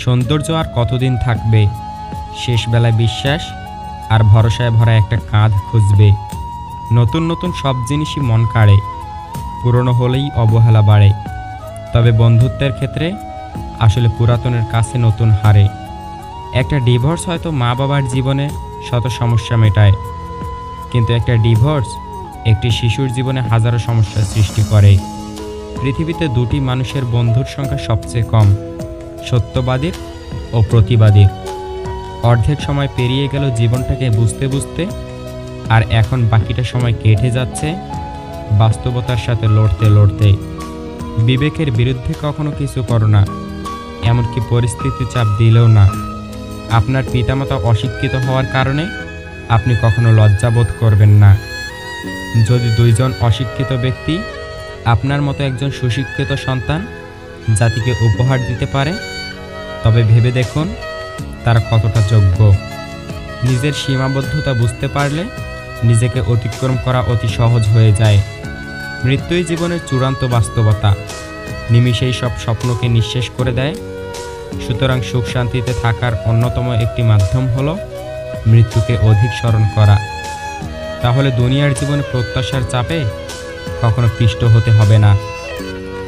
সৌন্দর্য আর কতদিন থাকবে, শেষ বেলায় বিশ্বাস আর ভরসায় ভরা একটা কাঁধ খুঁজবে। নতুন নতুন সব জিনিসই মন কাড়ে, পুরনো হলেই অবহেলা বাড়ে। তবে বন্ধুত্বের ক্ষেত্রে আসলে পুরাতনের কাছে নতুন হারে। একটা ডিভোর্স হয়তো মা বাবার জীবনে শত সমস্যা মেটায়, কিন্তু একটা ডিভোর্স একটি শিশুর জীবনে হাজারো সমস্যার সৃষ্টি করে। পৃথিবীতে দুটি মানুষের বন্ধুর সংখ্যা সবচেয়ে কম, সত্যবাদীর ও প্রতিবাদীর। অর্ধেক সময় পেরিয়ে গেল জীবনটাকে বুঝতে বুঝতে, আর এখন বাকিটা সময় কেটে যাচ্ছে বাস্তবতার সাথে লড়তে লড়তে। বিবেকের বিরুদ্ধে কখনো কিছু করো না, এমনকি পরিস্থিতি চাপ দিলেও না। আপনার পিতামাতা অশিক্ষিত হওয়ার কারণে আপনি কখনো লজ্জাবোধ করবেন না। যদি দুইজন অশিক্ষিত ব্যক্তি আপনার মতো একজন সুশিক্ষিত সন্তান জাতিকে উপহার দিতে পারে, তবে ভেবে দেখুন তারা কতটা যোগ্য। নিজের সীমাবদ্ধতা বুঝতে পারলে নিজেকে অতিক্রম করা অতি সহজ হয়ে যায়। মৃত্যুই জীবনের চূড়ান্ত বাস্তবতা, নিমিষেই সব স্বপ্নকে নিঃশেষ করে দেয়। সুতরাং সুখ শান্তিতে থাকার অন্যতম একটি মাধ্যম হলো মৃত্যুকে অধিক স্মরণ করা। তাহলে দুনিয়ার জীবনে প্রত্যাশার চাপে কখনো পিষ্ট হতে হবে না।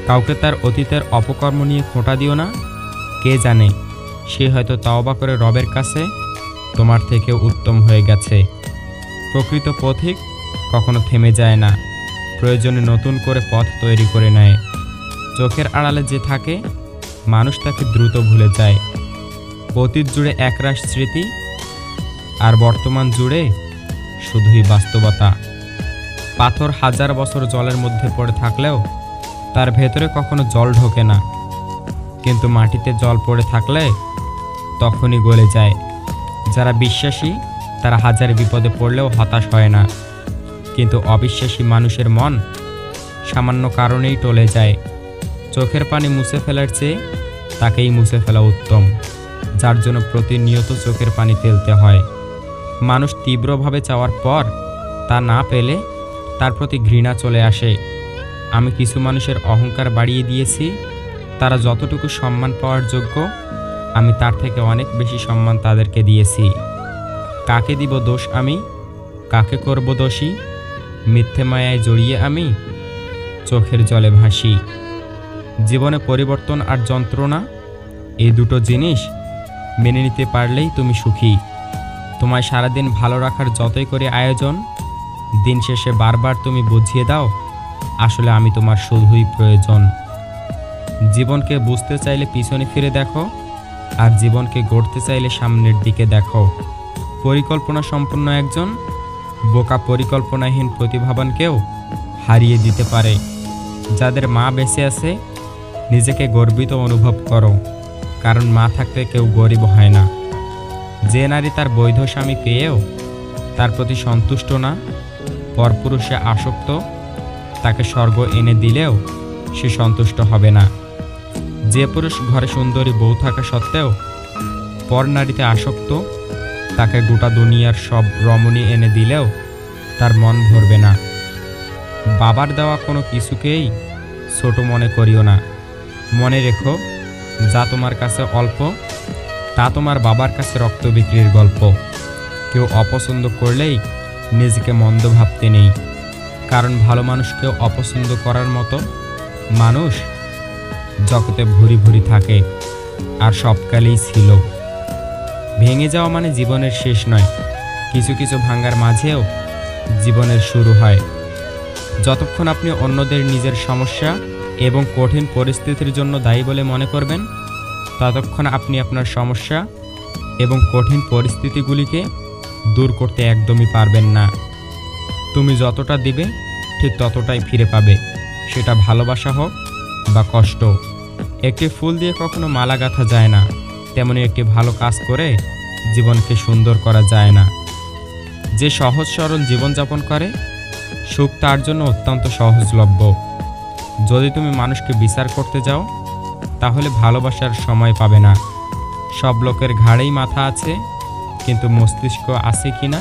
কাউকে তার অতীতের অপকর্ম নিয়ে খোঁটা দিও না। কে জানে, সে হয়তো তাওবা করে রবের কাছে তোমার থেকেও উত্তম হয়ে গেছে। প্রকৃত পথিক কখনো থেমে যায় না, প্রয়োজনে নতুন করে পথ তৈরি করে নেয়। চোখের আড়ালে যে থাকে মানুষ তাকে দ্রুত ভুলে যায়। অতীত জুড়ে একরাশ স্মৃতি, আর বর্তমান জুড়ে শুধুই বাস্তবতা। পাথর হাজার বছর জলের মধ্যে পড়ে থাকলেও তার ভেতরে কখনো জল ঢোকে না, কিন্তু মাটিতে জল পড়ে থাকলে তখনই গলে যায়। যারা বিশ্বাসী তারা হাজার বিপদে পড়লেও হতাশ হয় না, কিন্তু অবিশ্বাসী মানুষের মন সামান্য কারণেই টলে যায়। চোখের পানি মুছে ফেলার চেয়ে তাকেই মুছে ফেলা উত্তম, যার জন্য প্রতিনিয়ত চোখের পানি ফেলতে হয়। মানুষ তীব্রভাবে চাওয়ার পর তা না পেলে তার প্রতি ঘৃণা চলে আসে। আমি কিছু মানুষের অহংকার বাড়িয়ে দিয়েছি, তারা যতটুকু সম্মান পাওয়ার যোগ্য আমি তার থেকে অনেক বেশি সম্মান তাদেরকে দিয়েছি। কাকে দিব দোষ আমি, কাকে করব দোষী? মিথ্যে মায়ায় জড়িয়ে আমি চোখের জলে ভাসি। জীবনে পরিবর্তন আর যন্ত্রণা, এই দুটো জিনিস মেনে নিতে পারলেই তুমি সুখী। তোমায় সারাদিন ভালো রাখার যতই করে আয়োজন, দিন শেষে বারবার তুমি বুঝিয়ে দাও আসলে আমি তোমার শুধুই প্রয়োজন। জীবনকে বুঝতে চাইলে পিছনে ফিরে দেখো, আর জীবনকে গড়তে চাইলে সামনের দিকে দেখো। পরিকল্পনা সম্পন্ন একজন বোকা পরিকল্পনাহীন প্রতিভাবানকেও হারিয়ে দিতে পারে। যাদের মা বেঁচে আছে নিজেকে গর্বিত অনুভব করো, কারণ মা থাকতে কেউ গরিব হয় না। যে নারী তার বৈধ স্বামী পেয়েও তার প্রতি সন্তুষ্ট না, পরপুরুষে আসক্ত, তাকে স্বর্গ এনে দিলেও সে সন্তুষ্ট হবে না। যে পুরুষ ঘরে সুন্দরী বউ থাকা সত্ত্বেও পর নারীতে আসক্ত, তাকে গোটা দুনিয়ার সব রমণী এনে দিলেও তার মন ভরবে না। বাবার দেওয়া কোনো কিছুকেই ছোট মনে করিও না। মনে রেখো, যা তোমার কাছে অল্প তা তোমার বাবার কাছে রক্ত বিক্রির গল্প। কেউ অপছন্দ করলেই নিজেকে মন্দ ভাবতে নেই, কারণ ভালো মানুষকেও অপছন্দ করার মতো মানুষ জগতে ভুরি ভুরি থাকে, আর সবকালেই ছিল। ভেঙে যাওয়া মানে জীবনের শেষ নয়, কিছু কিছু ভাঙার মাঝেও জীবনের শুরু হয়। যতক্ষণ আপনি অন্যদের নিজের সমস্যা এবং কঠিন পরিস্থিতির জন্য দায়ী বলে মনে করবেন, ততক্ষণ আপনি আপনার সমস্যা এবং কঠিন পরিস্থিতিগুলিকে দূর করতে একদমই পারবেন না। তুমি যতটা দিবে ঠিক ততটাই ফিরে পাবে, সেটা ভালোবাসা হোক বা কষ্ট। একটি ফুল দিয়ে কখনো মালা গাঁথা যায় না, তেমনি একটি ভালো কাজ করে জীবনকে সুন্দর করা যায় না। যে সহজ সরল জীবনযাপন করে সুখ তার জন্য অত্যন্ত সহজলভ্য। যদি তুমি মানুষকে বিচার করতে যাও তাহলে ভালোবাসার সময় পাবে না। সব লোকের ঘাড়েই মাথা আছে, কিন্তু মস্তিষ্ক আছে কিনা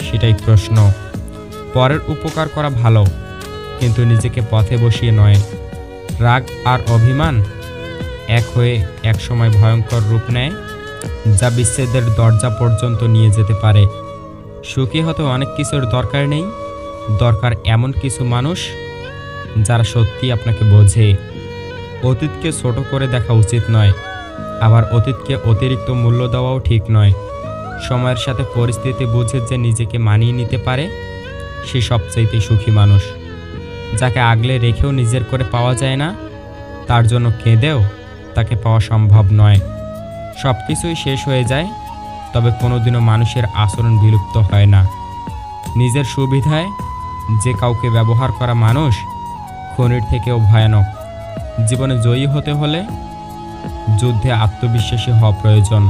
সেটাই প্রশ্ন। পরের উপকার করা ভালো, কিন্তু নিজেকে পথে বসিয়ে নয়। রাগ আর অভিমান এক হয়ে একসময় ভয়ঙ্কর রূপ নেয়, যা বিচ্ছেদের দরজা পর্যন্ত নিয়ে যেতে পারে। সুখী হতে অনেক কিছুর দরকার নেই, দরকার এমন কিছু মানুষ যারা সত্যি আপনাকে বোঝে। অতীতকে ছোট করে দেখা উচিত নয়, আবার অতীতকে অতিরিক্ত মূল্য দেওয়াও ঠিক নয়। সময়ের সাথে পরিস্থিতি বুঝে যে নিজেকে মানিয়ে নিতে পারে, সে সবচাইতে সুখী মানুষ। যাকে আগলে রেখেও নিজের করে পাওয়া যায় না, তার জন্য কেঁদেও তাকে পাওয়া সম্ভব নয়। সব কিছুই শেষ হয়ে যায়, তবে কোনোদিনও মানুষের আচরণ বিলুপ্ত হয় না। নিজের সুবিধায় যে কাউকে ব্যবহার করা মানুষ খনির থেকেও ভয়ানক। জীবনে জয়ী হতে হলে যুদ্ধে আত্মবিশ্বাসী হওয়া প্রয়োজন।